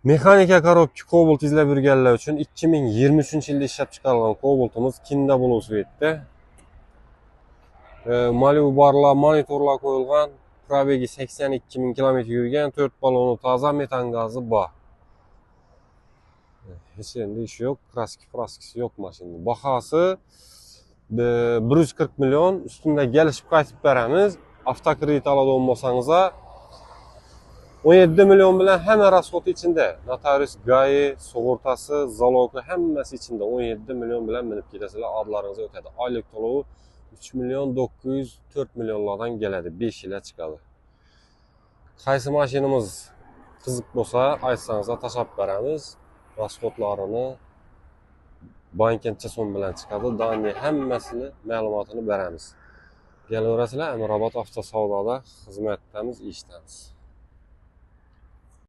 Mexanika korobka Cobalt izlab yurganlar uchun 2023-yilda ishlab chiqarilgan Cobalt'imiz Kinda velosipedda. Malibu barlar, monitorlar qo'yilgan, probegi 82 ming kilometr yurgan, 4 baloni toza, metan gazi bor. Hech endi ish yo'q, kraskisi yo'q mashinaning. Bahasi 140 million, ustunda kelishib qaytib beramiz. Avtokredit oladigan bo'lsangiz 17 million bilan hamma rasxoti ichida. Notarius, GAI, sug'urtasi, zalogi hammasi ichida. 17 million bilan minib ketasizlar, adlaringiz o'tadi. Oylik to'lovi 3 million 904 millionlardan keladi, 5 yilga chiqadi. Qaysi mashinamiz qiziq bo'lsa, aytsangiz tashlab beramiz. Rasxotlarini bankincha so'm bilan chiqadi. Danni hammasini ma'lumotini beramiz. Kelaverasizlar, Amrobod avtosavdoda xizmatdamiz, ishdamiz.